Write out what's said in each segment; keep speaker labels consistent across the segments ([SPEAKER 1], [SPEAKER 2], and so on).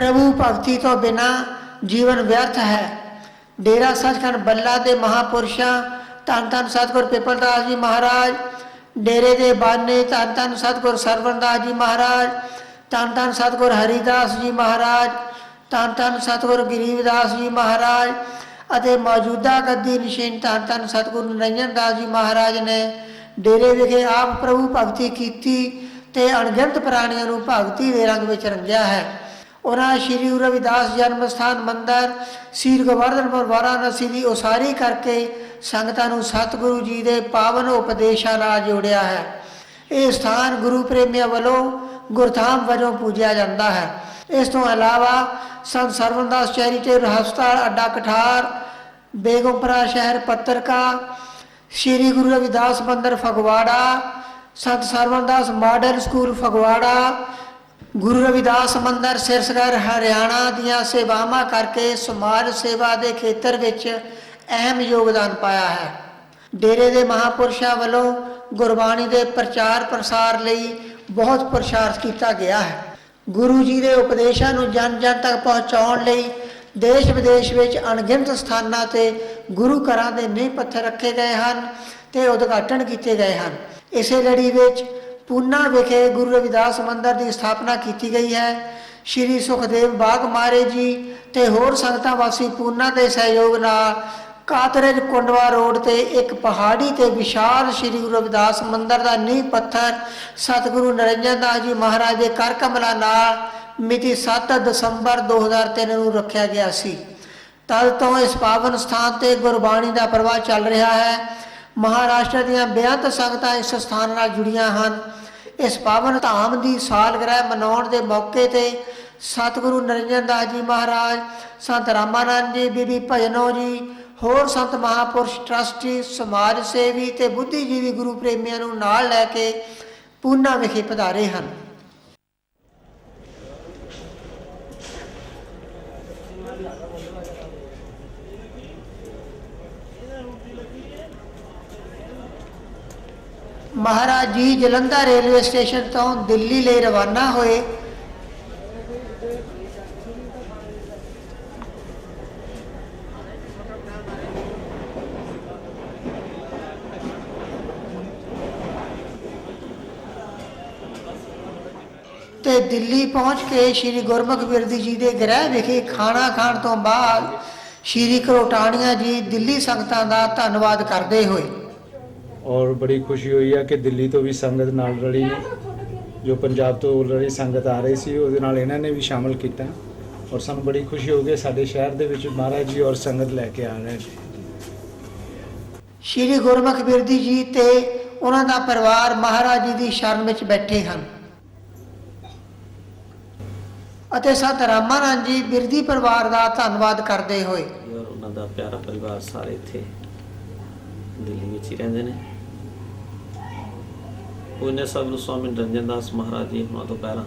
[SPEAKER 1] प्रभु भगती तो बिना जीवन व्यर्थ है। डेरा सचखंड बल्ला के महापुरुषों धन धन सतगुर पिपलदास जी महाराज, डेरे के बाने धन धन सतगुर सरवणदास जी महाराज, धन धन सतगुर हरिदास जी महाराज, धन धन सतगुर गरीबदास जी महाराज ਅਤੇ मौजूदा गद्दी निशीन धन धन सतगुरु निरंजन दास जी महाराज ने डेरे विखे आप प्रभु भगती की ते अणगिणत प्राणियों को भगती के रंग में रंगिया है। उन्होंने श्री गुरु रविदास जन्म स्थान मंदिर श्री गोवर्धनपुर वाराणसी की उसारी करके संगतां नूं सतगुरु जी के पावन उपदेशों नाल जोड़िया है। ये स्थान गुरु प्रेमियों वालों गुरधाम वजों पूजा जाता है। इस तो अलावा संत सरवणदास चैरिटेबल हस्पताल अड्डा कठार, बेगमपुरा शहर पत्तरका, श्री गुरु रविदास मंदिर फगवाड़ा, संत सरवणदास मॉडल स्कूल फगवाड़ा, गुरु रविदास मंदिर सिरसगढ़ हरियाणा दियां सेवावां करके समाज सेवा के खेत्र विच अहम योगदान पाया है। डेरे के महापुरुषों वालों गुरबाणी के प्रचार प्रसार लई बहुत प्रचार किया गया है। गुरु जी के उपदेशों को जन जन तक पहुँचाने लई देश विदेश में अणगिणत स्थानों ते गुरु घरां दे नींह पत्थर रखे गए हैं ते उद्घाटन किए गए हैं। इसे लड़ी में पूना विखे गुरु रविदास मंदिर की स्थापना की गई है। श्री सुखदेव बाग महाराज जी ते होर संगतां वासी पूना के सहयोग नाल कातरेज कुंडवा रोड ते एक पहाड़ी ते विशाल श्री गुरु रविदास मंदिर का नींह पत्थर सतगुरु निरंजन दास जी महाराज के कर कमलों नाल मिति 7 दसंबर 2003 को रखा गया सी। तद तो इस पावन स्थान ते गुरबाणी का प्रवाह चल रहा है। महाराष्ट्र दीयां बेअंत संगतां इस स्थान नाल जुड़ियां हन। इस पावन धाम की सालगिरह मनाउण दे मौके ते सतगुरु निरंजन दास जी महाराज, संत रामानंद जी, बीबी भजनो जी, होर संत महापुरुष, ट्रस्टी, समाज सेवी ते बुद्धिजीवी गुरु प्रेमियों नूं नाल लैके पूना विखे पधारे हैं। महाराज जी जलंधर रेलवे स्टेशन तो दिल्ली ले रवाना होए। ते दिल्ली पहुँच के श्री गुरमुख बिरदी जी के गृह विखे खाना खाण तो बाद श्री घरोटाणिया जी दिल्ली संगतां दा धन्नवाद करते हुए
[SPEAKER 2] और बड़ी खुशी हुई है कि दिल्ली तो भी संगत नाल रली ने, जो पंजाब तो ऑलरेडी संगत आ रही सी उहदे नाल इन्हां ने भी शामिल किया और सानूं बड़ी खुशी हो गई साडे शहर दे विच महाराज जी और संगत लैके आ रहे हैं।
[SPEAKER 1] श्री गुरमुख बिरदी जी ते उन्हां दा परिवार महाराज जी की शरण में बैठे हैं ਅਤੇ संत रामानंद जी बिरदी परिवार का धन्नवाद करते हुए
[SPEAKER 3] और उन्हां दा प्यारा परिवार सारे इत्थे दिल्ली में ही रहंदे ने। उन्हें सतगुरु स्वामी निरंजन दास महाराज जी हुणां तो पहला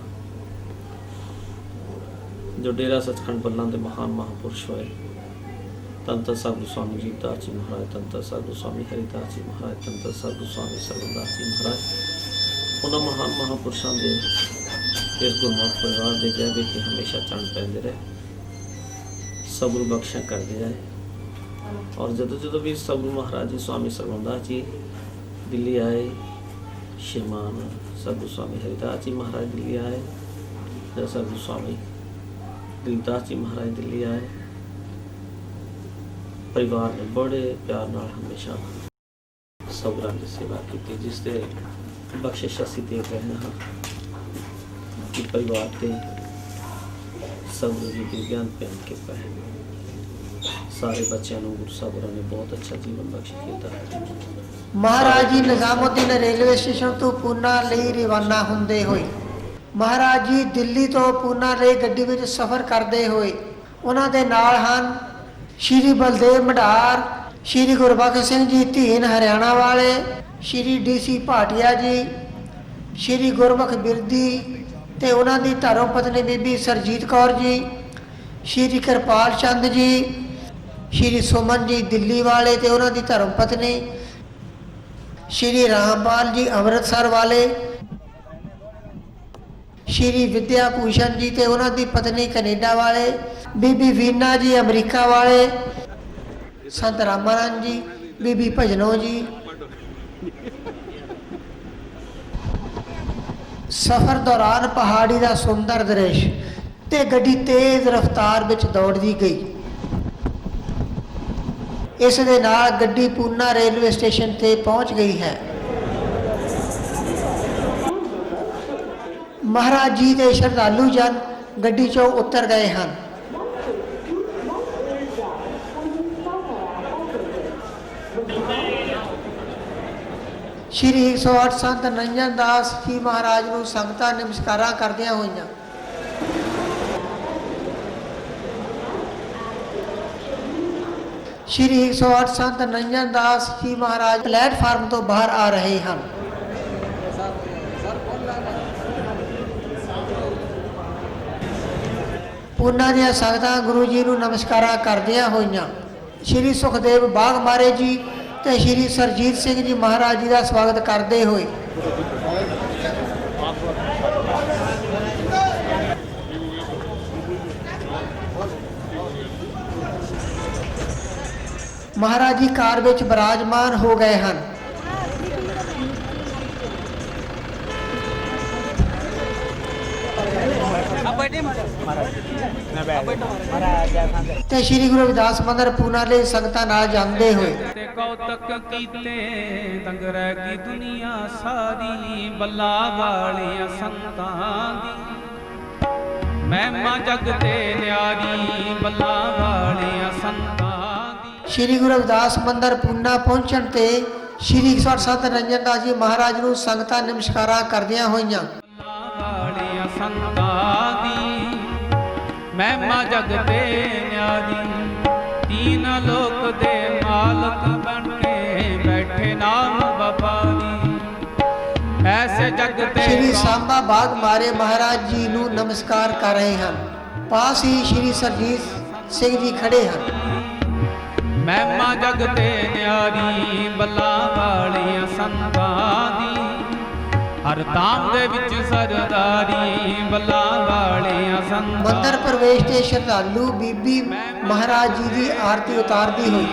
[SPEAKER 3] जो डेरा सचखंड बल्ला के महान महापुरुष होए, धन धन सतगुरु स्वामी जीवदास जी महाराज, धन धन सतगुरु स्वामी हरिदास जी महाराज, धन धन सतगुरु स्वामी सरवणदास जी महाराज, उन्होंने महान महापुरुषों के इस गुरमुख परिवार के गृह विच हमेशा चरण पैंदे रहे, सतगुरु बख्शा करते रहे। और जो भी सतगुरु महाराज जी स्वामी सरवणदास जी दिल्ली आए, श्रीमान सतगुरु स्वामी हरिदास जी महाराज दिल्ली आए, सतगुरु स्वामी गरीबदास जी महाराज दिल्ली आए, परिवार ने बड़े प्यार नाल हमेशा सतगुरां की सेवा की, जिससे बख्शिश असीं दे रहे हाँ कि परिवार से सतगुरु जी की ज्ञान प्यान के है। सारे बच्चों को गुरु साहब ने बहुत अच्छा जीवन बख्श किया।
[SPEAKER 1] महाराज जी निजामुद्दीन रेलवे स्टेशन तो पूना ਲਈ रवाना ਹੁੰਦੇ ਹੋਏ महाराज जी दिल्ली तो पूना ਲਈ ਗੱਡੀ ਵਿੱਚ सफ़र करते हुए उन्हों के नाल ਹਨ श्री बलदेव मढार, श्री गुरबख्श सिंह जी धीन हरियाणा वाले, श्री DC भाटिया जी, श्री गुरमुख बिरदी ते उन्हों की धर्म पत्नी बीबी सरजीत कौर जी, श्री कृपाल चंद जी, श्री सुमन जी दिल्ली वाले ते उन्हों की धर्म पत्नी, श्री रामपाल जी अमृतसर वाले, ਸ਼੍ਰੀ ਵਿਦਿਆ ਭੂਸ਼ਣ ਜੀ ਤੇ ਉਹਨਾਂ ਦੀ ਪਤਨੀ ਕੈਨੇਡਾ ਵਾਲੇ, ਬੀਬੀ ਵੀਨਾ ਜੀ ਅਮਰੀਕਾ ਵਾਲੇ, ਸੰਤ ਰਾਮਾਨੰਦ ਜੀ, ਬੀਬੀ ਭਜਨੋ ਜੀ। ਸਫ਼ਰ ਦੌਰਾਨ ਪਹਾੜੀ ਦਾ ਸੁੰਦਰ ਦ੍ਰਿਸ਼ ਤੇ ਗੱਡੀ ਤੇਜ਼ ਰਫ਼ਤਾਰ ਵਿੱਚ ਦੌੜਦੀ ਗਈ। ਇਸ ਦੇ ਨਾਲ ਗੱਡੀ ਪੂਨਾ ਰੇਲਵੇ ਸਟੇਸ਼ਨ ਤੇ ਪਹੁੰਚ ਗਈ ਹੈ। ਮਹਾਰਾਜ ਜੀ ਦੇ ਸ਼ਰਧਾਲੂ ਜਨ ਗੱਡੀ ਚੋਂ ਉਤਰ ਗਏ ਹਨ। ਸ਼੍ਰੀ 108 ਸੰਤ ਨੰਜਨ ਦਾਸ ਜੀ ਮਹਾਰਾਜ ਨੂੰ ਸੰਗਤਾਂ ਨਮਸਕਾਰਾਂ ਕਰਦਿਆਂ ਹੋਈਆਂ। ਸ਼੍ਰੀ 108 ਸੰਤ ਨੰਜਨ ਦਾਸ ਜੀ ਮਹਾਰਾਜ ਪਲੇਟਫਾਰਮ ਤੋਂ ਬਾਹਰ ਆ ਰਹੇ ਹਨ। ਉਹਨਾਂ ਦੀਆਂ ਸੰਗਤਾਂ ਗੁਰੂ ਜੀ ਨੂੰ ਨਮਸਕਾਰਾਂ ਕਰਦਿਆਂ ਹੋਈਆਂ ਸ਼੍ਰੀ ਸੁਖਦੇਵ ਬਾਗ ਮਾਰੇ ਜੀ ਤੇ ਸ਼੍ਰੀ ਸਰਜੀਤ ਸਿੰਘ ਜੀ ਮਹਾਰਾਜ ਜੀ ਦਾ ਸਵਾਗਤ ਕਰਦੇ ਹੋਏ ਮਹਾਰਾਜ ਜੀ ਕਾਰ ਵਿੱਚ ਬਿਰਾਜਮਾਨ ਹੋ ਗਏ ਹਨ। ਤੇ ਸ਼੍ਰੀ ਗੁਰੂ ਰਵਿਦਾਸ ਮੰਦਰ ਪੂਨਾ ਲਈ ਸੰਗਤਾਂ ਨਾਲ ਜਾਂਦੇ ਹੋਏ
[SPEAKER 4] ਤੇ ਕੌਤਕ ਕੀਤੇ ਦੰਗਰੈ ਕੀ ਦੁਨੀਆ ਸਾਰੀ, ਬੱਲਾ ਵਾਲੀਆਂ ਸੰਤਾਂ ਦੀ ਮਹਿਮਾ ਜਗ ਤੇ ਨਿਆਰੀ, ਬੱਲਾ ਵਾਲੀਆਂ ਸੰਤਾਂ ਦੀ।
[SPEAKER 1] ਸ਼੍ਰੀ ਗੁਰੂ ਰਵਿਦਾਸ ਮੰਦਰ ਪੂਨਾ ਪਹੁੰਚਣ ਤੇ ਸ਼੍ਰੀ 108 ਸੰਤ ਨੰਜਨ ਦਾਸ ਜੀ ਮਹਾਰਾਜ ਨੂੰ ਸੰਗਤਾਂ ਨਮਸਕਾਰਾਂ ਕਰਦਿਆਂ ਹੋਈਆਂ
[SPEAKER 4] ਵਾਲੀਆਂ ਸੰਤਾਂ ਦੀ ਮਹਿਮਾ ਜਗ ਤੇ ਨਿਆਰੀ, ਤੀਨ ਲੋਕ ਦੇ ਮਾਲਕ ਬਣ ਕੇ ਬੈਠੇ ਨਾਮ ਵਪਾਰੀ, ਐਸੇ ਜਗ ਤੇ
[SPEAKER 1] ਸ਼੍ਰੀ ਸਾਂਬਾ ਬਾਗ ਮਾਰੇ ਮਹਾਰਾਜ ਜੀ ਨੂੰ ਨਮਸਕਾਰ ਕਰ ਰਹੇ ਹਨ। ਪਾਸ ਹੀ ਸ਼੍ਰੀ ਸਰਜੀਤ ਸਿੰਘ ਜੀ ਖੜੇ ਹਨ।
[SPEAKER 4] ਮਹਿਮਾ ਜਗ ਤੇ ਨਿਆਰੀ, ਬੱਲਾ ਵਾਲੀਆਂ ਸੰਤਾਂ ਦੀ ਹਰ ਧਾਮ ਦੇ ਵਿੱਚ ਸਰਦਾਰੀ, ਬੱਲਾ ਵਾਲੀਆਂ ਸੰਤਾਂ।
[SPEAKER 1] ਮੰਦਰ ਪ੍ਰਵੇਸ਼ ਤੇ ਸ਼ਰਧਾਲੂ ਬੀਬੀ ਮਹਾਰਾਜ ਜੀ ਦੀ ਆਰਤੀ ਉਤਾਰਦੀ ਹੋਈ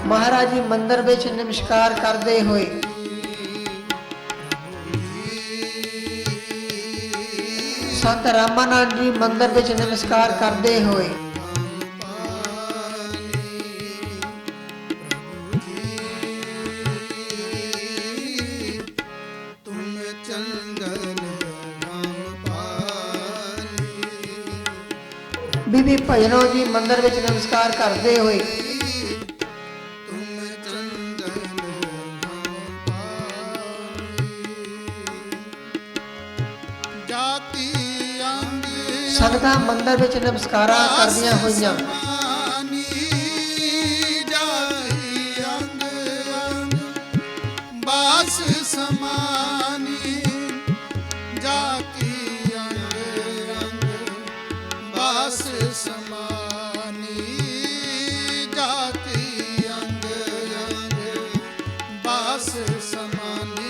[SPEAKER 1] ਮਹਾਰਾਜ ਜੀ ਮੰਦਰ ਵਿੱਚ ਨਮਸਕਾਰ ਕਰਦੇ ਹੋਏ ਸੰਤ ਰਾਮਾਨੰਦ ਜੀ ਮੰਦਰ ਵਿੱਚ ਨਮਸਕਾਰ ਕਰਦੇ ਹੋਏ ਬੀਬੀ ਭਜਨੋ ਜੀ ਮੰਦਰ ਵਿੱਚ ਨਮਸਕਾਰ ਕਰਦੇ ਹੋਏ ਸੰਗਤਾਂ ਮੰਦਰ ਵਿੱਚ ਨਮਸਕਾਰਾਂ ਕਰਦੀਆਂ ਹੋਈਆਂ
[SPEAKER 5] ਬਾਸ ਸਮਾਨੀ ਜਾਤੀ ਅੰਗ ਬਾਸ ਸਮਾਨੀ ਜਾਤੀ ਅੰਗ ਬਾਸ ਸਮਾਨੀ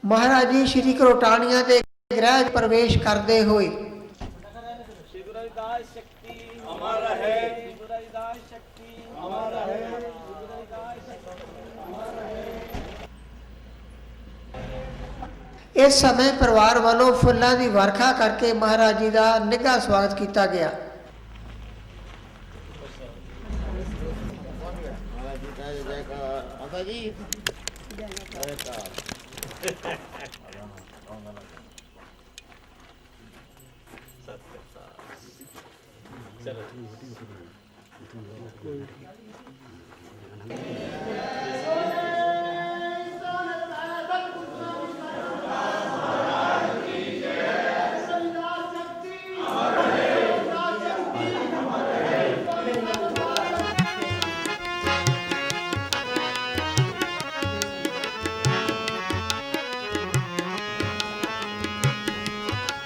[SPEAKER 5] ਮਹਾਰਾਜ ਜੀ ਸ਼੍ਰੀ ਕਰੋਟਾਣੀਆਂ ਦੇ
[SPEAKER 1] ਗ੍ਰਹਿ ਪ੍ਰਵੇਸ਼ ਕਰਦੇ ਹੋਏ ਇਸ ਸਮੇਂ ਪਰਿਵਾਰ ਵੱਲੋਂ ਫੁੱਲਾਂ ਦੀ ਵਰਖਾ ਕਰਕੇ ਮਹਾਰਾਜ ਜੀ ਦਾ ਨਿੱਘਾ ਸਵਾਗਤ ਕੀਤਾ ਗਿਆ।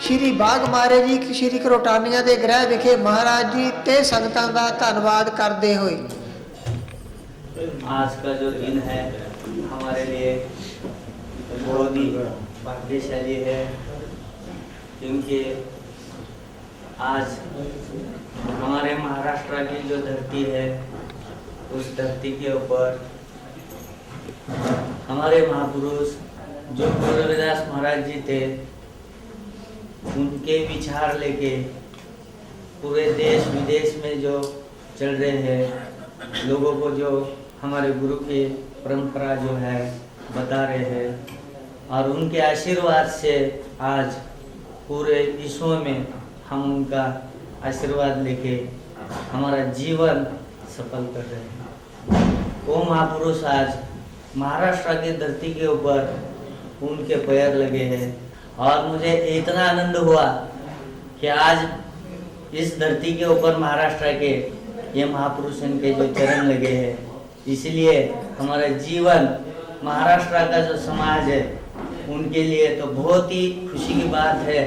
[SPEAKER 1] ਸ਼੍ਰੀ ਬਾਗ ਮਹਾਰਾਜ ਜੀ ਸ਼੍ਰੀ ਕਰੋਟਾਨੀਆਂ ਦੇ ਗ੍ਰਹਿ ਵਿਖੇ ਮਹਾਰਾਜ ਜੀ ਤੇ ਸੰਗਤਾਂ ਦਾ ਧੰਨਵਾਦ ਕਰਦੇ ਹੋਏ
[SPEAKER 6] आज का जो दिन है हमारे लिए बहुत ही भाग्यशाली है, क्योंकि आज हमारे महाराष्ट्र की जो धरती है उस धरती के ऊपर हमारे महापुरुष जो गुरु रविदास महाराज जी थे, उनके विचार लेके पूरे देश विदेश में जो चल रहे हैं, लोगों को जो हमारे गुरु की परंपरा जो है बता रहे हैं, और उनके आशीर्वाद से आज पूरे विश्व में हम उनका आशीर्वाद लेके हमारा जीवन सफल कर रहे हैं। वो महापुरुष आज महाराष्ट्र की धरती के ऊपर उनके पैर लगे हैं, और मुझे इतना आनंद हुआ कि आज इस धरती के ऊपर महाराष्ट्र के ये महापुरुष के जो चरण लगे हैं, इसलिए हमारा जीवन महाराष्ट्र का जो समाज है उनके लिए तो बहुत ही खुशी की बात है।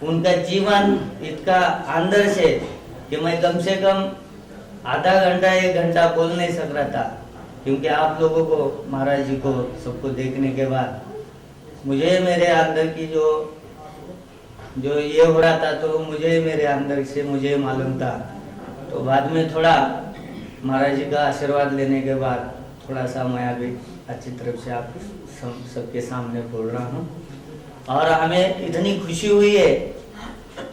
[SPEAKER 6] उनका जीवन इतना अंदर से कि मैं कम से कम आधा घंटा 1 घंटा बोल नहीं सक रहा था, क्योंकि आप लोगों को महाराज जी को सबको देखने के बाद मुझे मेरे अंदर की जो ये हो रहा था, तो मुझे मेरे अंदर से मुझे मालूम था। तो बाद में थोड़ा महाराज जी का आशीर्वाद लेने के बाद थोड़ा सा मैं अभी अच्छी तरफ से आप सबके सामने बोल रहा हूँ। और हमें इतनी खुशी हुई है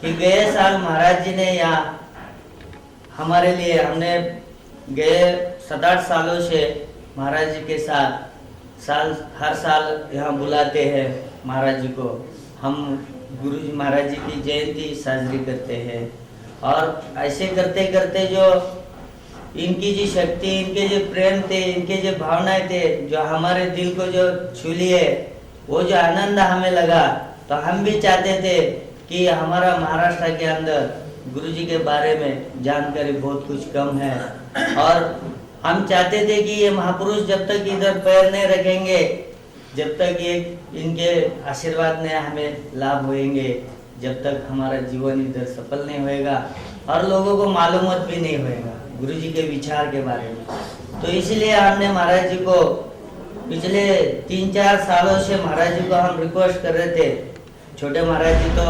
[SPEAKER 6] कि गए साल महाराज जी ने यहाँ हमारे लिए, हमने गए 7-8 सालों से महाराज जी के साथ हर साल यहाँ बुलाते हैं महाराज जी को। हम गुरु जी महाराज जी की जयंती साजरी करते हैं, और ऐसे करते करते जो इनकी जो शक्ति, इनके जो प्रेम थे, इनके जो भावनाएं थे, जो हमारे दिल को जो छू लिए, वो जो आनंद हमें लगा, तो हम भी चाहते थे कि हमारा महाराष्ट्र के अंदर गुरु जी के बारे में जानकारी बहुत कुछ कम है, और हम चाहते थे कि ये महापुरुष जब तक इधर पैर नहीं रखेंगे, जब तक ये इनके आशीर्वाद ने हमें लाभ होएंगे, जब तक हमारा जीवन इधर सफल नहीं होएगा और लोगों को मालूमात भी नहीं होएगा गुरु जी के विचार के बारे में। तो इसलिए हमने महाराज जी को पिछले 3-4 सालों से महाराज जी को हम रिक्वेस्ट कर रहे थे। छोटे महाराज जी तो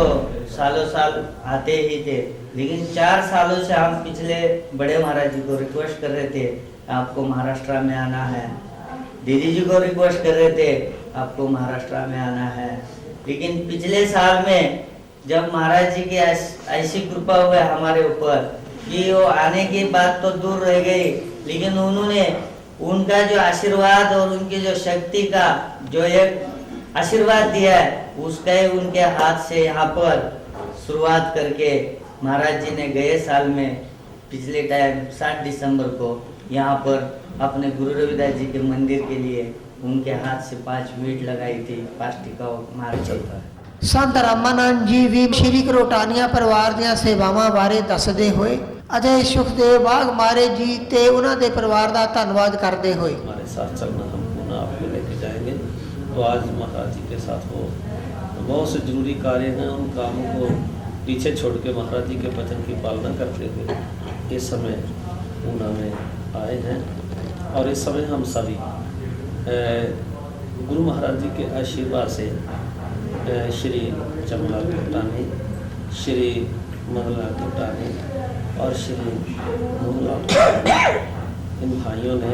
[SPEAKER 6] सालों साल आते ही थे, लेकिन 4 सालों से हम पिछले बड़े महाराज जी को रिक्वेस्ट कर रहे थे, आपको महाराष्ट्र में आना है। दीदी जी को रिक्वेस्ट कर रहे थे, आपको महाराष्ट्र में आना है। लेकिन पिछले साल में जब महाराज जी की ऐसी कृपा हुई हमारे ऊपर कि वो आने की बात तो दूर रह गई, लेकिन उन्होंने उनका जो आशीर्वाद और उनकी जो शक्ति का जो एक आशीर्वाद दिया है, उसका ही उनके हाथ से यहाँ पर शुरुआत करके महाराज जी ने गए साल में पिछले टाइम 7 दिसंबर को यहाँ पर अपने गुरु रविदास जी के मंदिर के लिए उनके हाथ से 5 मीट लगाई थी। 5 टिका मार चलता है।
[SPEAKER 1] ਸੰਤ ਰਾਮਾਨੰਦ ਜੀ ਵੀ ਸ਼੍ਰੀ ਕਰੋਟਾਨੀਆਂ ਪਰਿਵਾਰ ਦੀਆਂ ਸੇਵਾਵਾਂ ਬਾਰੇ ਦੱਸਦੇ ਹੋਏ ਅਤੇ ਸੁਖਦੇਵ ਬਾਗ ਮਹਾਰਾਜ ਜੀ ਤੇ ਉਹਨਾਂ ਦੇ ਪਰਿਵਾਰ ਦਾ ਧੰਨਵਾਦ ਕਰਦੇ ਹੋਏ
[SPEAKER 3] हमारे साथ चलना हम पुनः आपको लेके जाएंगे। तो आज महाराज जी के साथ वो बहुत से जरूरी कार्य हैं, उन कामों को पीछे छोड़ के महाराज जी के वचन की पालना करते हुए इस समय ऊना में आए हैं। और इस समय हम सभी गुरु महाराज जी के आशीर्वाद से श्री चमनलाल टोटानी, श्री मदनलाल टोटानी और श्री मोहनलाल टोटानी, इन भाइयों ने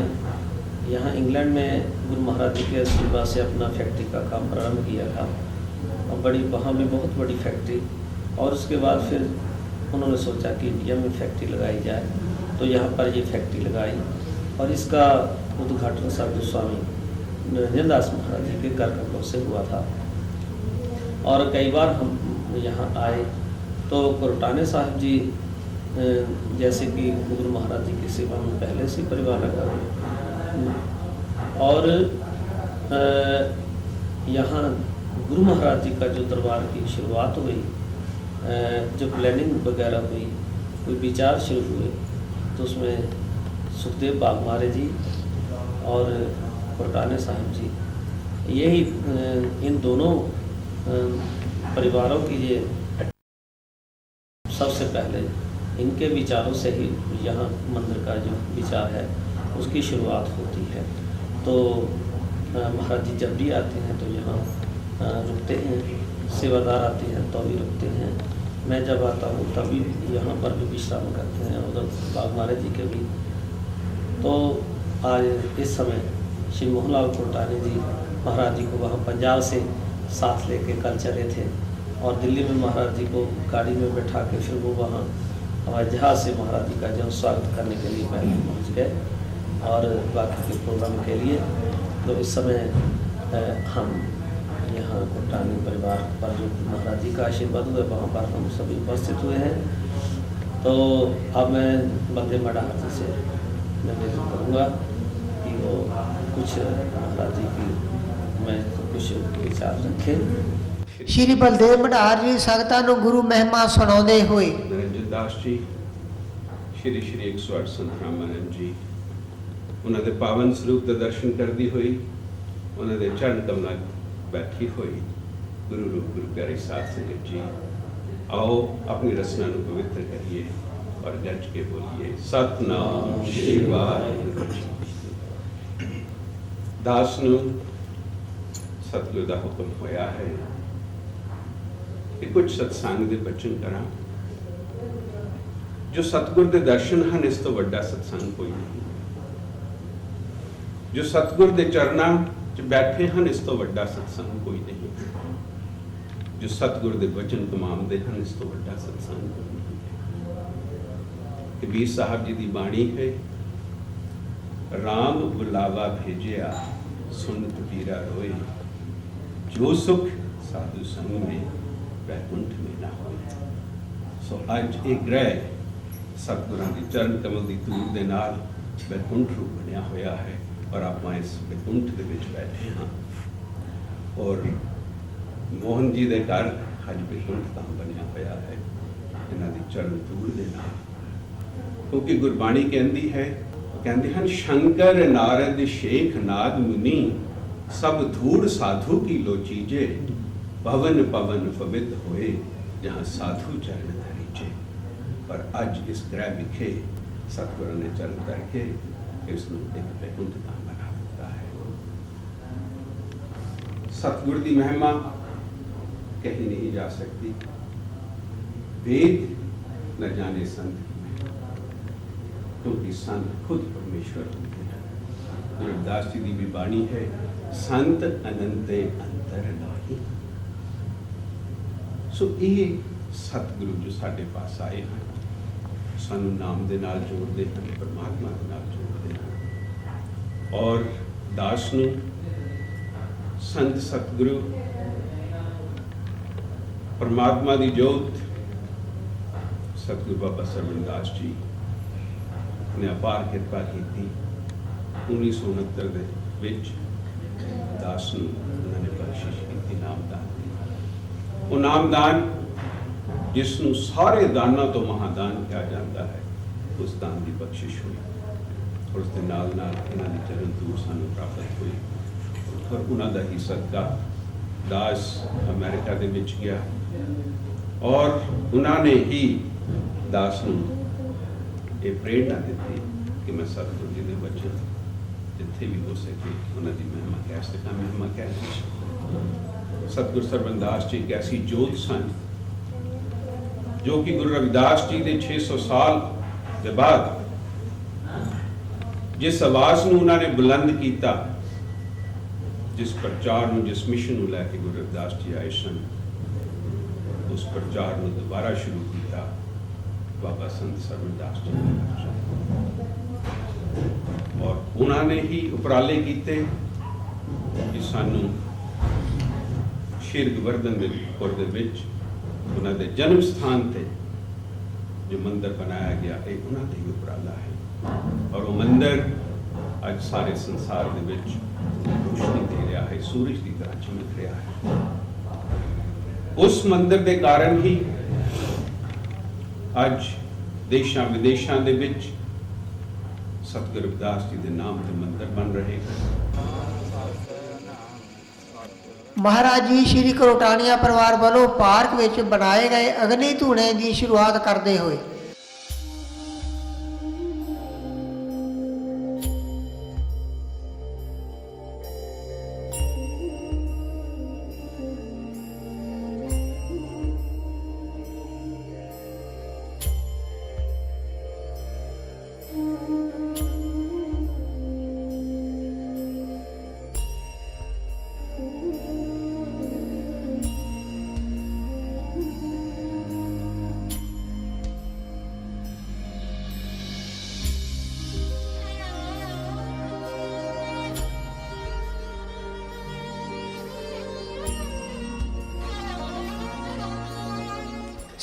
[SPEAKER 3] यहाँ इंग्लैंड में गुरु महाराज जी के आशीर्वाद से अपना फैक्ट्री का काम प्रारंभ किया था और वहाँ भी बहुत बड़ी फैक्ट्री। और उसके बाद फिर उन्होंने सोचा कि इंडिया में फैक्ट्री लगाई जाए, तो यहाँ पर ये फैक्ट्री लगाई और इसका उद्घाटन साधु स्वामी निरंजन दास महाराज जी के कर कमलों से हुआ था। और कई बार हम यहाँ आए तो कोरटाने साहब जी जैसे कि गुरु महाराज जी की सेवा में पहले से परिवार लगा और यहाँ गुरु महाराज जी का जो दरबार की शुरुआत हुई, जो प्लानिंग वगैरह हुई, कोई विचार शुरू हुए, तो उसमें सुखदेव बागमारे जी और कोरटाने साहब जी, यही इन दोनों परिवारों की ये सबसे पहले इनके विचारों से ही यहाँ मंदिर का जो विचार है उसकी शुरुआत होती है। तो महाराज जी जब भी आते हैं तो यहाँ रुकते हैं, सेवादार आते हैं तो भी रुकते हैं, मैं जब आता हूँ तभी यहाँ पर भी विश्राम करते हैं, उधर बागमारे जी के भी। तो आज इस समय श्री मोहनलाल टोटानी जी महाराज जी को वहाँ पंजाब से साथ लेके कल चले थे और दिल्ली में महाराज जी को गाड़ी में बैठा के फिर वो वहाँ हवाई जहाज से महाराज जी का जो स्वागत करने के लिए पहले पहुँच गए और बाकी के प्रोग्राम के लिए। तो इस समय हम यहाँ टोटानी परिवार पर जो महाराज जी का आशीर्वाद हुआ वहाँ पर हम सभी उपस्थित हुए हैं। तो अब मैं बंदे मडाहर जी से निवेदन करूँगा कि वो कुछ महाराज जी की मैं कुछ विचार रखें।
[SPEAKER 1] श्री बलदेव मडाहर जी संगतां नूं गुरु महिमा सुणाउंदे होए
[SPEAKER 7] निरंजन दास जी, श्री श्री 108 संत रामानंद जी, उन्होंने दे पावन स्वरूप का दर्शन करती हुई, उन्होंने चरण कमलों बैठी हुई गुरु रूप गुरु प्यारे साध संगत जी, आओ अपनी रचना को पवित्र करिए और गज के बोलिए सतनाम श्री वाहिगुरू जी। दास नूं सतगुरु दा हुक्म होया है कि कुछ सत्संग दे बचन करा। जो सतगुर दे दर्शन हैं, इस तो वड्डा सत्संग कोई नहीं। जो सतगुर दे चरणां च बैठे हैं, इस तो वड्डा सत्संग कोई नहीं। जो सतगुर दे वचन कमांदे हैं, इस तो वड्डा सत्संग कोई नहीं। कबीर साहब जी दी बाणी है, राम बुलावा भेजिया सुनत पीरा रोए, जो सुख साधु संग में वैकुंठ में ना हो। सो अज एक ग्रह सतगुरां दी चरण कमल दी धूड़ दे नाल वैकुंठ रूप बनिया होया है और आप इस वैकुंठ दे विच बैठे हाँ। और मोहन जी दे घर अज वैकुंठ धाम बनिया होया है इन्हां दी चरण धूड़ दे नाल। क्योंकि गुरबाणी कहती है, कहते हैं शंकर नारद शेख नाद मुनि, सब धूड़ साधु की लोचीजे, पवन पवन पवित्र होए जहाँ साधु चरण धरीजे। पर अज इस ग्रह विखे सतगुरु ने चरण धर के इसनूं एक वैकुंठ धाम बना दिता है। सतगुरु की महिमा कहीं नहीं जा सकती। वेद न जाने संत की महिमा, क्योंकि संत खुद परमेश्वर होते हैं। गुरु रविदास जी की भी बाणी है, संत अनंते अंतर नाही। सो ये सतगुरु जो साढ़े पास आए हैं, सानू नाम दे नाल जोड़ते हैं, परमात्मा दे नाल जोड़ते हैं। और दास नूं संत सतगुरु परमात्मा दी जोत सतगुरु बाबा सरवण दास जी ने अपार किरपा की। 1969 दे विच दास नूं उन्होंने बख्शिश की नामदान दी। वो नामदान जिसनों सारे दाना तो महादान किया जाता है, उस दान की बख्शिश हुई और उसके नाल नाल इन्हां दी चरण धूड़ सानूं प्राप्त हुई। और उन्हां दा ही सदका दास अमेरिका दे विच गया और उन्होंने ही दास नूं ये प्रेरणा दी कि मैं सतगुरु जी दे वचन जिथे भी हो सके उन्हां दी महिमा कह सकां। महिमा कह सतगुरु सरबंदास जी एक ऐसी जोत सन जो कि गुरु रविदास जी के 600 साल के बाद जिस आवाज़ ਨੂੰ ਉਹਨਾਂ ਨੇ ਬੁਲੰਦ ਕੀਤਾ, जिस प्रचार ਨੂੰ, जिस मिशन ਨੂੰ ਲੈ ਕੇ गुरु रविदास जी आए सन, उस प्रचार ਨੂੰ दोबारा शुरू किया बाबा संत सरबंदास जी ने। और उन्होंने ही उपराले किए कि सानू श्री गोवर्धनपुर उन्होंने जन्म स्थान से जो मंदिर बनाया गया ये उन्होंने ही उपराला है। और वो मंदिर आज सारे संसार के विच रोशनी दे रहा है, सूरज की तरह चमक रहा है। उस मंदिर के कारण ही आज देशा विदेशों के विच सतगुरु रविदास जी के नाम से मंदिर बन रहे हैं।
[SPEAKER 1] महाराज जी श्री करोटानिया परिवार वालों पार्क विच बनाए गए अग्नि धूणे की शुरुआत करते हुए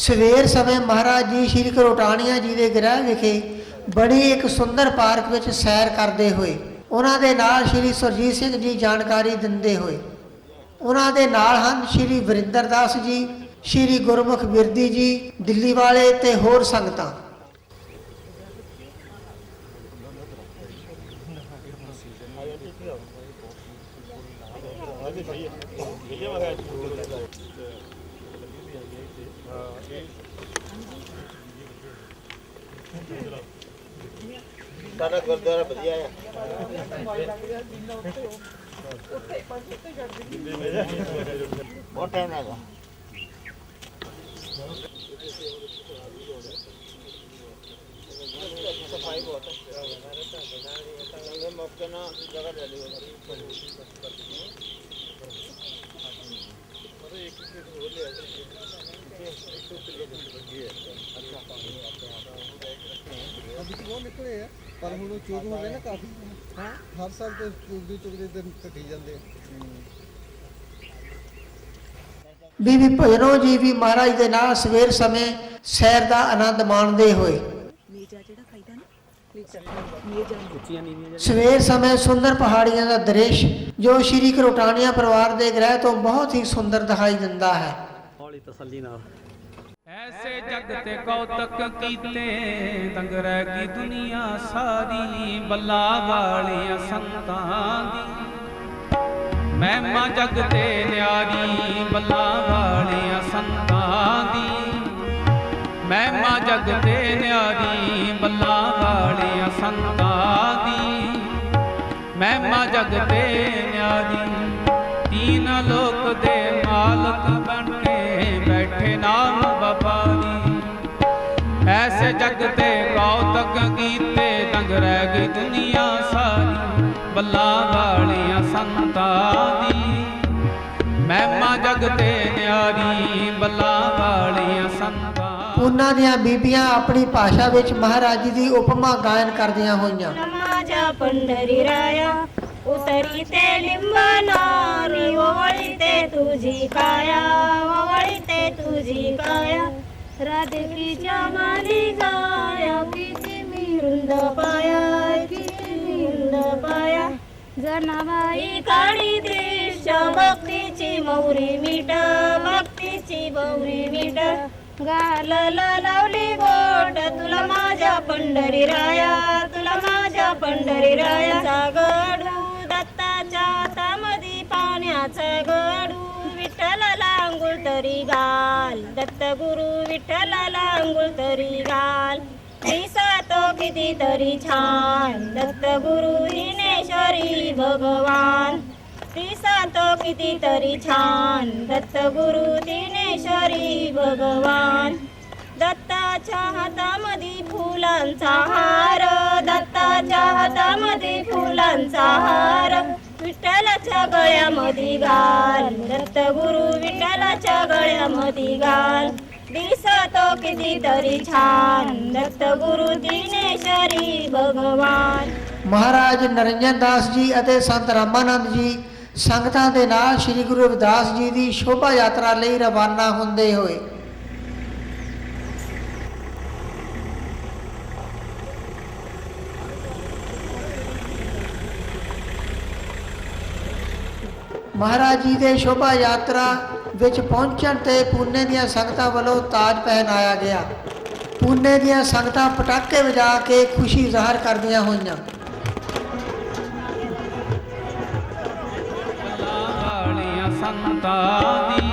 [SPEAKER 1] सवेर समय महाराज जी श्री करोटानिया जी के गृह विखे बड़ी एक सुंदर पार्क विच सैर करते हुए उन्हां दे नाल श्री सुरजीत सिंह जी जानकारी दिंदे हुए उन्हां दे नाल हन श्री वरिंदर दास जी, श्री गुरमुख बिरदी जी, दिल्ली वाले ते होर संगतां।
[SPEAKER 8] सारा गुरुद्वारा बढ़िया है। बहुत टाइम लगा। सफाई बहुत है। मौके ना जगह डाली निकले है पर हम चूक हो गए ना काफी। हाँ हर साल तो चुगते दिन घटी जाते।
[SPEAKER 1] बीबी भजनों जी भी महाराज के नाल सवेर समय सैर का आनंद माणते हुए सवेर समय सुंदर पहाड़ियों का दृश्य जो श्री करोटानिया परिवार के गृह तो बहुत ही सुंदर दिखाई दिंदा है।
[SPEAKER 4] ऐसे जगते कौतक कीते दंगरे की दुनिया सारी बल्ला वालिया संतां दी महिमा जगते न्यारी बल्ला वालिया संतां दी महिमा जगते न्यारी बल्ला वालिया संतां दी महिमा जगते न्यारी तीन लोक दे मालक बनके बैठे नाम बपारी ऐसे जगते कौतक कीते दंग रह गई दुनिया सारी बल्ला वालिया संतां दी महिमा जगते न्यारी बल्ला वालिया संतां।
[SPEAKER 1] उन्हां दियां बीबियां अपनी भाषा विच महाराज जी की उपमा गायन करदियां होईयां।
[SPEAKER 9] माझ्या पंढरी राया उतरी ते लिंबनारी ओवळीते तुझी काया ओवळीते तुझी काया राधिकीच्या माली गाया किती मी रुंद पाया किती मी रुंद पाया जनाबाई काळी दृश्य भक्तीची मौरी मीठ भक्तीची मौरी मीठ गालाला लावली गोट तुला माझ्या पंढरी राया तुला माझ्या पंढरी राया गडू दत्ताच्या हातामधी पाण्याचा गडू विठ्ठलाला अंघोळ तरी घाल दत्त गुरु विठ्ठलाला अंघोळ तरी घाल ऐसा तो किती तरी छान दत्त गुरु दिनेश्वरी भगवान दिसा तो कितीतरी छान दत्त गुरु दिनेश्वरी भगवान. दत्ताच्या हातामध्ये फुलांचा हार, दत्ताच्या हातामध्ये फुलांचा हार, विठ्ठलाच्या गळ्यामध्ये घाल, दत्त गुरु विठ्ठलाच्या गळ्यामध्ये घाल. दिसतो कितीतरी छान दत्त गुरु दिनेश्वरी भगवान.
[SPEAKER 1] ਮਹਾਰਾਜ ਨਰਿੰਜਨ ਦਾਸ ਜੀ ਅਤੇ ਸੰਤ ਰਾਮਾਨੰਦ ਜੀ ਸੰਗਤਾਂ ਦੇ ਨਾਲ ਸ੍ਰੀ ਗੁਰੂ ਰਵਿਦਾਸ ਜੀ ਦੀ ਸ਼ੋਭਾ ਯਾਤਰਾ ਲਈ ਰਵਾਨਾ ਹੁੰਦੇ ਹੋਏ ਮਹਾਰਾਜ ਜੀ ਦੇ ਸ਼ੋਭਾ ਯਾਤਰਾ ਵਿੱਚ ਪਹੁੰਚਣ ਤੇ ਪੂਨੇ ਦੀਆਂ ਸੰਗਤਾਂ ਵੱਲੋਂ ਤਾਜ ਪਹਿਨਾਇਆ ਗਿਆ। ਪੂਨੇ ਦੀਆਂ ਸੰਗਤਾਂ ਪਟਾਕੇ ਵਜਾ ਕੇ ਖੁਸ਼ੀ ਜ਼ਾਹਰ ਕਰਦੀਆਂ ਹੋਈਆਂ।
[SPEAKER 4] ਵਾਲੀਆਂ ਸੰਤਾਂ ਦੀ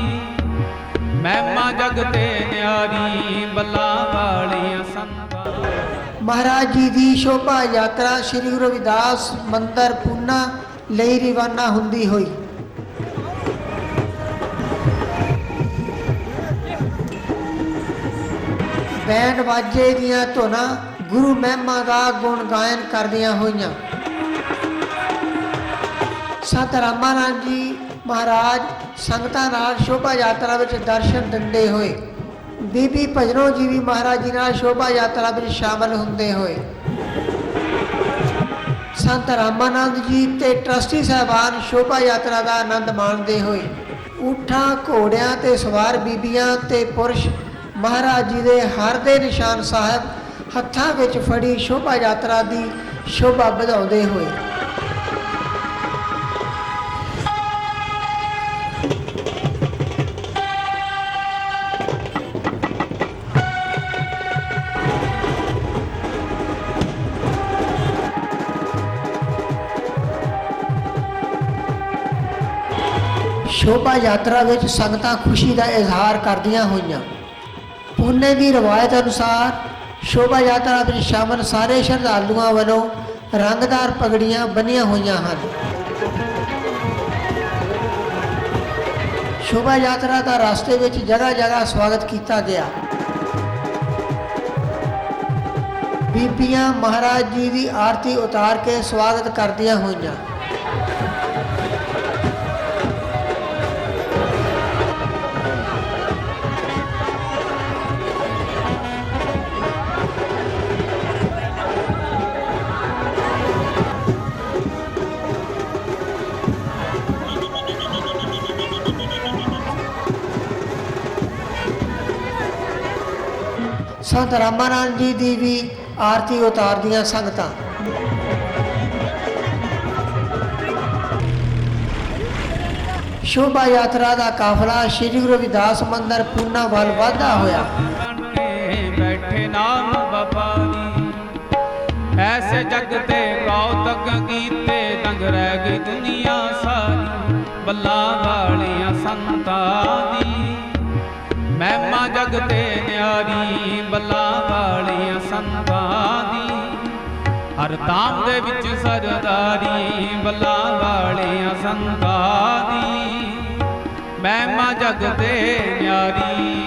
[SPEAKER 4] ਮਹਿਮਾ ਜਗ ਤੇ ਨਿਆਰੀ, ਬੱਲਾ ਵਾਲੀਆਂ ਸੰਤਾਂ।
[SPEAKER 1] ਮਹਾਰਾਜ ਜੀ ਦੀ ਸ਼ੋਭਾ ਯਾਤਰਾ ਸ੍ਰੀ ਗੁਰੂ ਰਵਿਦਾਸ ਮੰਦਰ ਪੂਨਾ ਲਈ ਰਵਾਨਾ ਹੁੰਦੀ ਹੋਈ। ਬੈਂਡ ਬਾਜੇ ਦੀਆਂ ਧੁਨਾਂ ਗੁਰੂ ਮਹਿਮਾ ਦਾ ਗੁਣ ਗਾਇਨ ਕਰਦੀਆਂ ਹੋਈਆਂ। ਸੰਤ ਰਾਮਾਨੰਦ ਜੀ ਮਹਾਰਾਜ ਸੰਗਤਾਂ ਨਾਲ ਸ਼ੋਭਾ ਯਾਤਰਾ ਵਿੱਚ ਦਰਸ਼ਨ ਦਿੰਦੇ ਹੋਏ। ਬੀਬੀ ਭਜਨੋ ਜੀ ਵੀ ਮਹਾਰਾਜ ਜੀ ਨਾਲ ਸ਼ੋਭਾ ਯਾਤਰਾ ਵਿੱਚ ਸ਼ਾਮਲ ਹੁੰਦੇ ਹੋਏ। ਸੰਤ ਰਾਮਾਨੰਦ ਜੀ ਤੇ ਟਰਸਟੀ ਸਾਹਿਬਾਨ ਸ਼ੋਭਾ ਯਾਤਰਾ ਦਾ ਆਨੰਦ ਮਾਣਦੇ ਹੋਏ। ਊਠਾਂ ਘੋੜਿਆਂ ਤੇ ਸਵਾਰ ਬੀਬੀਆਂ ਤੇ ਪੁਰਸ਼ ਮਹਾਰਾਜ ਜੀ ਦੇ ਹਰ ਦੇ ਨਿਸ਼ਾਨ ਸਾਹਿਬ ਹੱਥਾਂ ਵਿੱਚ ਫੜੀ ਸ਼ੋਭਾ ਯਾਤਰਾ ਦੀ ਸ਼ੋਭਾ ਵਧਾਉਂਦੇ ਹੋਏ। ਸ਼ੋਭਾ ਯਾਤਰਾ ਵਿੱਚ ਸੰਗਤਾਂ ਖੁਸ਼ੀ ਦਾ ਇਜ਼ਹਾਰ ਕਰਦੀਆਂ ਹੋਈਆਂ। ਪੂਨੇ ਦੀ ਰਵਾਇਤ ਅਨੁਸਾਰ ਸ਼ੋਭਾ ਯਾਤਰਾ ਵਿੱਚ ਸ਼ਾਮਲ ਸਾਰੇ ਸ਼ਰਧਾਲੂਆਂ ਵੱਲੋਂ ਰੰਗਦਾਰ ਪਗੜੀਆਂ ਬੰਨ੍ਹੀਆਂ ਹੋਈਆਂ ਹਨ। ਸ਼ੋਭਾ ਯਾਤਰਾ ਦਾ ਰਸਤੇ ਵਿੱਚ ਜਗ੍ਹਾ ਜਗ੍ਹਾ ਸਵਾਗਤ ਕੀਤਾ ਗਿਆ। ਬੀਬੀਆਂ ਮਹਾਰਾਜ ਜੀ ਦੀ ਆਰਤੀ ਉਤਾਰ ਕੇ ਸਵਾਗਤ ਕਰਦੀਆਂ ਹੋਈਆਂ। ਸੰਤ ਰਾਮਾਨੰਦ ਜੀ ਦੀ ਵੀ ਆਰਤੀ ਉਤਾਰਦੀਆਂ ਸੰਗਤਾਂ। ਸ਼ੋਭਾ ਯਾਤਰਾ ਦਾ ਕਾਫਲਾ ਸ੍ਰੀ ਗੁਰੂ ਰਵਿਦਾਸ ਮੰਦਰ ਪੂਨਾ ਵੱਲ ਵਧਦਾ ਹੋਇਆ।
[SPEAKER 4] ਬੈਠੇ ਨਾਮ ਵਪਾਰੀ, ਐਸੇ ਜਗ ਤੇ ਕੌਤਕ ਕੀਤੇ, ਦੰਗ ਰਹਿ ਗਈ ਦੁਨੀਆ ਸਾਰੀ। ਬੱਲਾ ਵਾਲੀਆਂ ਸੰਤਾਂ ਦੀ ਮਹਿਮਾ ਜਗ ਤੇ ਨਿਆਰੀ, ਬੱਲਾ ਵਾਲੀਆਂ ਸੰਤਾਂ ਦੀ ਹਰ ਧਾਮ ਦੇ ਵਿੱਚ ਸਰਦਾਰੀ। ਬੱਲਾ ਵਾਲੀਆਂ ਸੰਤਾਂ ਦੀ ਮਹਿਮਾ ਜਗ ਤੇ ਨਿਆਰੀ।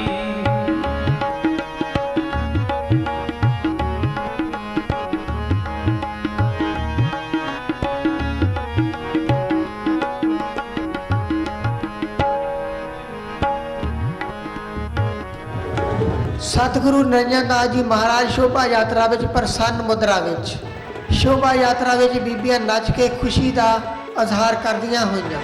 [SPEAKER 1] ਸਤਿਗੁਰੂ ਨਿਰੰਜਨ ਦਾਸ ਜੀ ਮਹਾਰਾਜ ਸ਼ੋਭਾ ਯਾਤਰਾ ਵਿੱਚ ਪ੍ਰਸੰਨ ਮੁਦਰਾ ਵਿੱਚ। ਸ਼ੋਭਾ ਯਾਤਰਾ ਵਿੱਚ ਬੀਬੀਆਂ ਨੱਚ ਕੇ ਖੁਸ਼ੀ ਦਾ ਇਜ਼ਹਾਰ ਕਰਦੀਆਂ ਹੋਈਆਂ।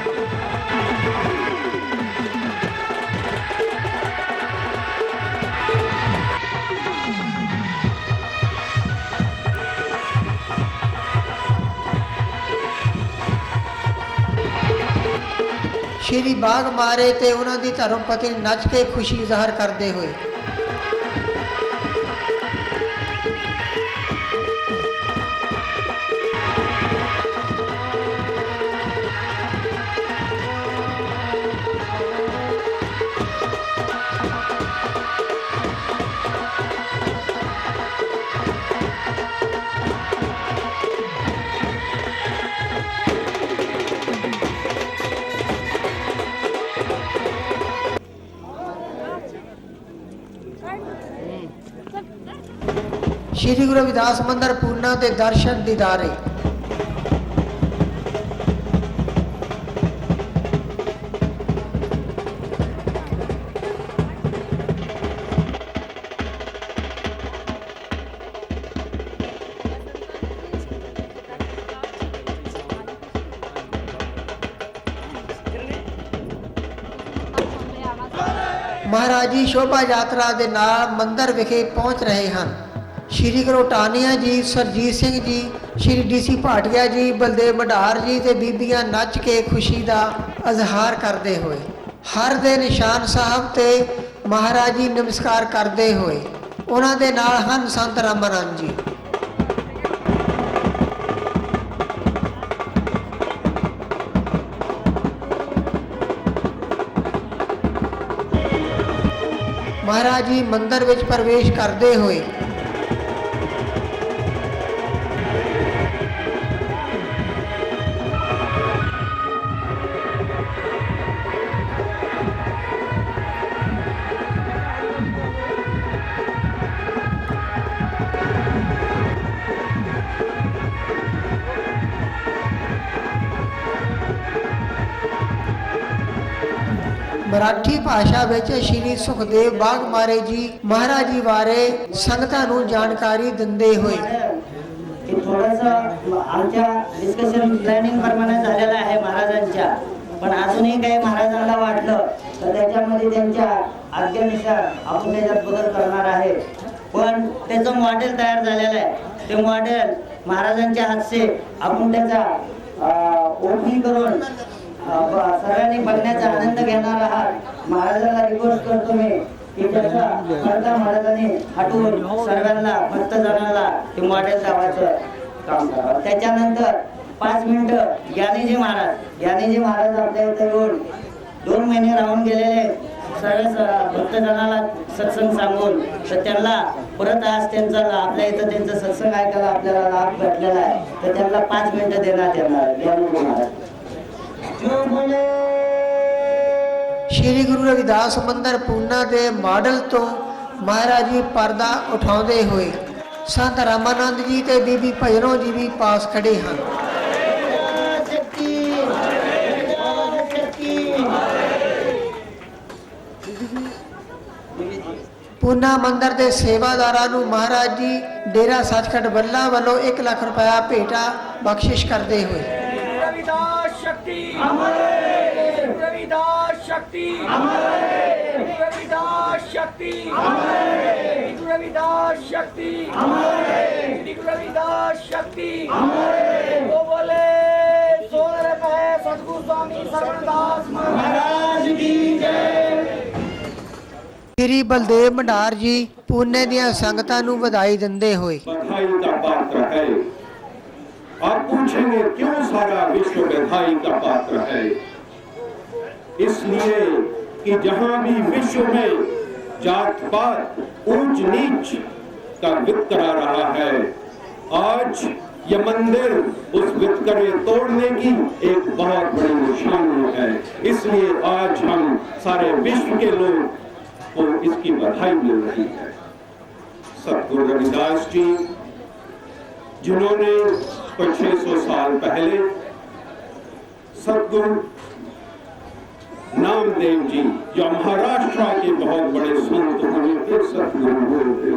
[SPEAKER 1] ਸ਼੍ਰੀ ਬਾਗ ਮਾਰੇ ਤੇ ਉਹਨਾਂ ਦੀ ਧਰਮ ਪਤਨੀ ਨੱਚ ਕੇ ਖੁਸ਼ੀ ਜ਼ਾਹਰ ਕਰਦੇ ਹੋਏ। श्री गुरु रविदास मंदिर पूना के दर्शन दीदारे। महाराज जी शोभा यात्रा के नाल मंदिर विखे पहुँच रहे हैं। श्री गुरु टानिया जी, सरजीत सिंह जी, श्री DC भाटिया जी, बलदेव मढ़ार जी ते बीबियां नच के खुशी का इजहार करते हुए हर दे निशान साहब ते महाराज जी नमस्कार करते हुए उन्हां दे नाल हन संत रामानंद जी। महाराज जी मंदिर विच प्रवेश करते हुए मराठी भाषा विच श्री सुखदेव बागमारे जी महाराज जी बारे संगतां नूं जानकारी दिंदे होए
[SPEAKER 10] की थोडंसं आमच्या डिस्कशन प्लॅनिंग प्रमाणे झालेलं आहे महाराजांच्या, पण अजूनही काही महाराजांना वाटलं तर त्याच्यामध्ये त्यांच्या आज्ञेनुसार आपण त्याच्यात बदल करणार आहे। पण त्याचं मॉडेल तयार झालेलं आहे। ते मॉडेल महाराजांच्या हातचे आपण त्याचा ओपनिंग करून सर्वांनी बघण्याचा आनंद घेणार आहात। महाराजांना रिक्वेस्ट करतो मी की त्याचा खर्चा महाराजांनी हटवून सर्वांना भक्तजनाला ते मॉडेल दाखवायचं काम करावं। त्याच्यानंतर 5 मिनिटं ज्ञानेजी महाराज आपल्या इथे येऊन 2 महिने राहून गेलेले सर्व भक्तजनाला सत्संग सांगून तर त्यांना परत आज त्यांचा आपल्या इथं त्यांचं सत्संग ऐकायला आपल्याला लाभ भेटलेला आहे, तर त्यांना 5 मिनिटं देण्यात येणार ज्ञानेजी महाराज।
[SPEAKER 1] श्री गुरु रविदास मंदिर पूना के मॉडल तो महाराज जी पर्दा उठाते हुए संत रामानंद जी ते बीबी भजनों जी भी पास खड़े हैं। पूना मंदिर के सेवादारां नूं महाराज जी डेरा सचखंड बल्ला वालों 1 लाख रुपया भेटा बख्शिश करते हुए
[SPEAKER 11] रविदास शक्ति अमर है, रविदास शक्ति अमर है, रविदास शक्ति अमर है, रविदास शक्ति अमर है, रविदास शक्ति अमर है। वो बोले सोनर पे सद्गुरु स्वामी सरवणदास महाराज की जय।
[SPEAKER 1] श्री बलदेव मढ़ार जी पुणे दियां संगतां नूं बधाई दिंदे होए
[SPEAKER 7] बधाई का पात्र है। आप पूछेंगे क्यों सारा विश्व बधाई का पात्र है? इसलिए कि जहां भी विश्व में जात पात ऊंच नीच का वितकरा रहा है, आज यह मंदिर उस वितकरे तोड़ने की एक बहुत बड़ी निशानी है। इसलिए आज हम सारे विश्व के लोग को इसकी बधाई मिल रही है। सतगुरु रविदास जी जिन्होंने 600 साल पहले सतगुरु नामदेव जी जो महाराष्ट्र के बहुत बड़े संत हुए थे, सतगुरु हुए थे,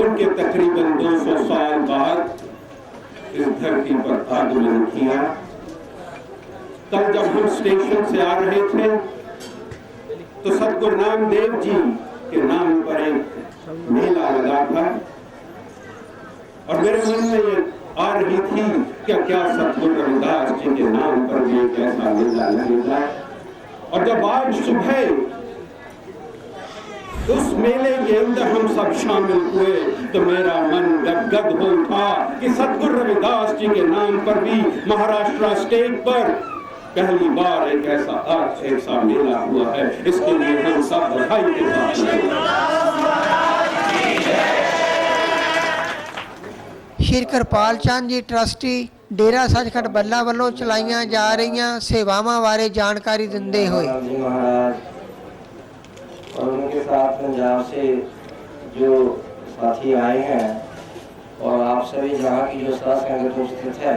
[SPEAKER 7] उनके तकरीबन 200 साल बाद इस धरती पर आगमन किया। तब जब हम स्टेशन से आ रहे थे तो सतगुरु नामदेव जी के नाम पर एक मेला लगा था और मेरे मन में ये आ रही थी कि क्या सतगुरु रविदास जी के नाम पर भी एक ऐसा मेला लगेगा। और जब आज सुबह उस मेले के अंदर हम सब शामिल हुए तो मेरा मन गदगद हो उठा कि सतगुरु रविदास जी के नाम पर भी महाराष्ट्र स्टेट पर पहली बार एक ऐसा मेला हुआ है। इसके लिए हम सब बधाई के साथ
[SPEAKER 1] श्री कृपाल चंद जी ट्रस्टी डेरा सचखंड बल्ला वालों चलाइया जा रही सेवावां बारे जानकारी दिंदे हुए
[SPEAKER 10] महाराज और उनके साथ पंजाब से जो साथी आए हैं
[SPEAKER 6] और आप सभी जहाँ की जो साथ संगत उपस्थित है,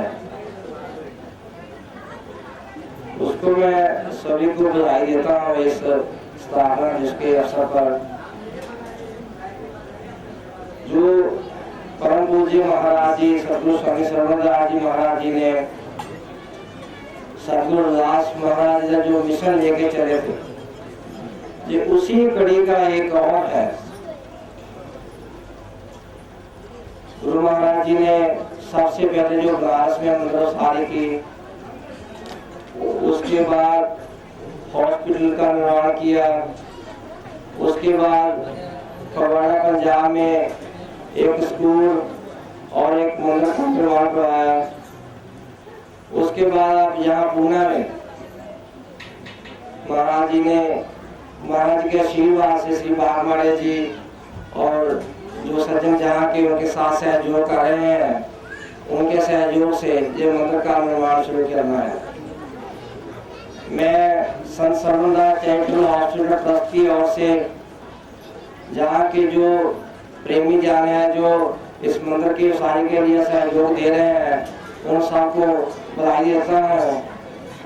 [SPEAKER 6] उसको मैं सभी को बधाई देता हूँ इस स्थापना जिसके अवसर पर जो परम पूज्य महाराज जी सतगुरु स्वामी सर्वदास जी महाराज जी ने सतगुरु दास महाराज जी जो मिशन लेके चले थे, ये उसी कड़ी का एक और है। गुरु महाराज जी ने सबसे पहले जो बनारस में मंदिर उसारी की, उसके बाद हॉस्पिटल का निर्माण किया, उसके बाद फगवाड़ा पंजाब में एक स्कूल और एक मंदिर का निर्माण करवाया। उसके बाद आप यहाँ पूना में महाराज जी ने महाराज के आशीर्वाद से श्री बागमाड़े जी और जो सज्जन जहाँ के उनके साथ सहयोग कर रहे हैं, उनके सहयोग से ये मंदिर का निर्माण शुरू करना है। मैं संत सर्वदास चैरिटेबल हॉस्पिटल ट्रस्ट की ओर से जहाँ के जो प्रेमी जान हैं जो इस मंदिर की उसारी के लिए सहयोग दे रहे हैं, उन सबको बधाई देता हूँ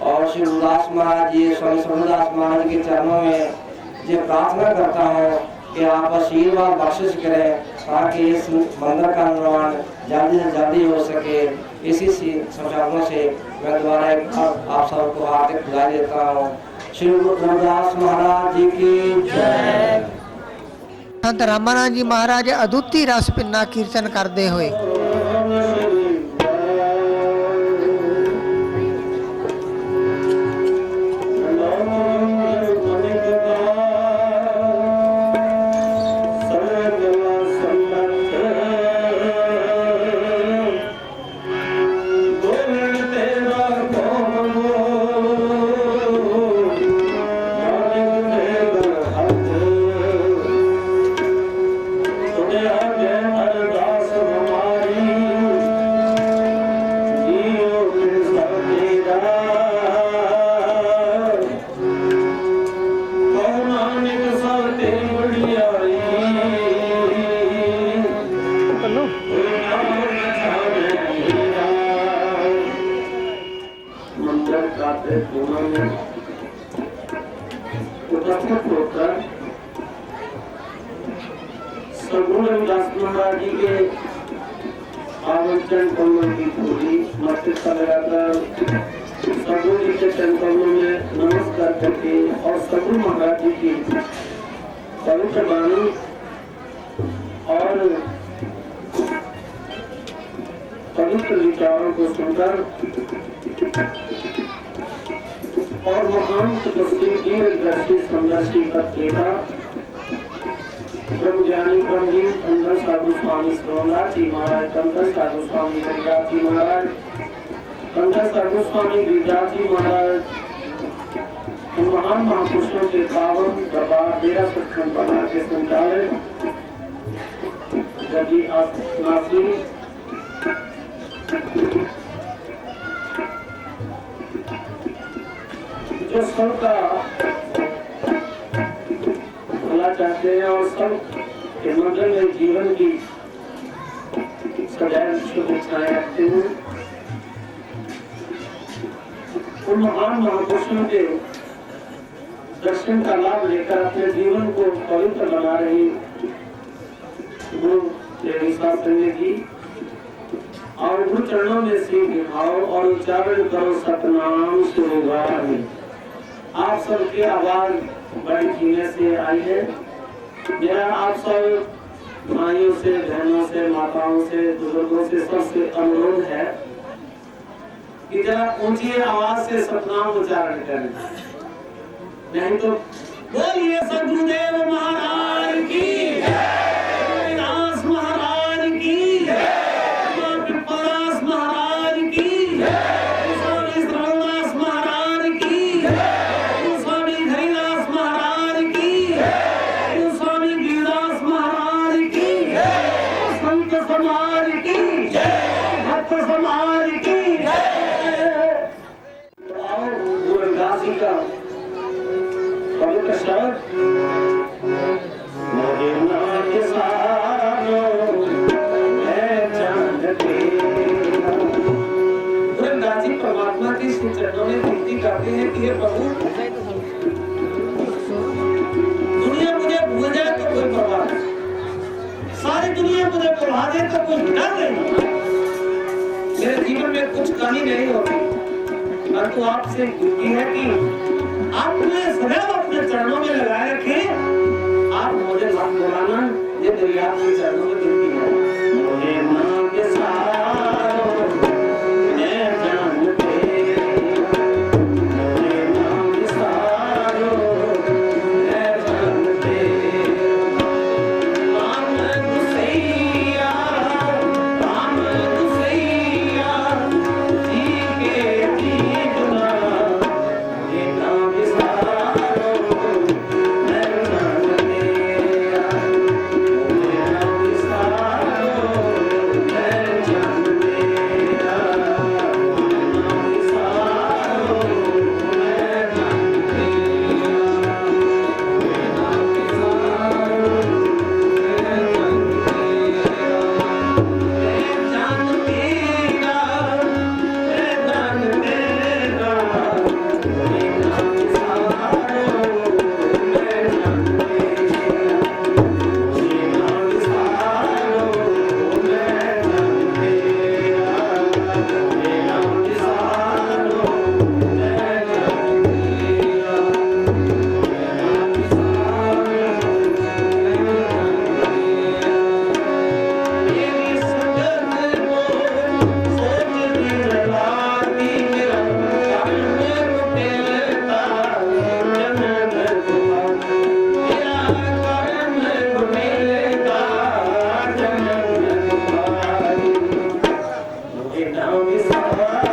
[SPEAKER 6] और श्री गुरुदास महाराज जी स्वामी सर्वदास महाराज के चरणों में ये प्रार्थना करता हूँ कि आप आशीर्वाद बख्शिश करें ताकि इस मंदिर का निर्माण जल्दी से जल्दी हो सके। इसी संसाधनों से मैं दोबारा एक आप सबको हार्दिक बधाई देता हूँ। श्री गुरुदास महाराज जी की जय।
[SPEAKER 1] संत रामानंद जी महाराज अद्वितीय रस पिन्ना कीर्तन करते हुए
[SPEAKER 6] उपस्थित होकर सद्गुरु रविदास महाराज जी के पावन चरण कमलों की पूरी मस्तक पर लगाकर सद्गुरु जी के चरण कमलों में नमस्कार करके और सद्गुरु महाराज जी की पवित्र वाणी और पवित्र विचारों को सुनकर और महान तपस्वी दीर्घदर्शी समदर्शी पत्रिका ब्रह्म ज्ञानी पंडित अंदर साधु स्वामी सर्वदास जी महाराज, कंकर साधु स्वामी हरिदास जी महाराज, कंकर साधु स्वामी गिरिदास जी महाराज, उन महान महापुरुषों के पावन दरबार डेरा सचखंड बना के संचालक जबी नासी जो सबका भला चाहते हैं और सब के मंगल में जीवन की सदैव शुभेच्छाएं रखते हैं, उन महान महापुरुषों के दर्शन का लाभ लेकर अपने जीवन को पवित्र बना रही गुरु देवी शास्त्री जी और गुरु चरणों में सीख दिखाओ और उच्चारण करो सतनाम सुहानी। आप सबकी आवाज बड़ी धीमे से आई है। मेरा आप सब माइयों से, बहनों से, माताओं से, बुजुर्गों से सबसे अनुरोध है कि जरा ऊंची आवाज से सतनाम उच्चारण करें, नहीं तो बोलिए सद्गुरुदेव महाराज की जय, रविदास महाराज की जय, पिपलास महाराज की जय, स्वामी सर्वदास महाराज की जय, स्वामी हरिदास महाराज की जय, स्वामी गिरिदास महाराज की जय, संत समाज की जय, भक्त समाज की जय। गुरु रविदास जी का पवित्र शब्द मोहे नाथ सारो मैं
[SPEAKER 11] परमात्मा की श्री चरणों में विनती करते हैं कि हे प्रभु, दुनिया मुझे भूल जाए तो कोई परवाह नहीं, सारी दुनिया मुझे भुला दे तो कुछ डर नहीं, मेरे जीवन में कुछ कमी नहीं होती, परंतु आपसे विनती है कि आप मुझे सदैव अपने चरणों में लगाए रखें, आप मुझे मत बुलाना, ये मेरी आपके चरणों में विनती है। मुझे मांगे सारो मैं जानते, मुझे मांगे सारो मैं जानते, राम गुसैया जी के जीवना, मुझे मांगे सारो मैं जानते, Now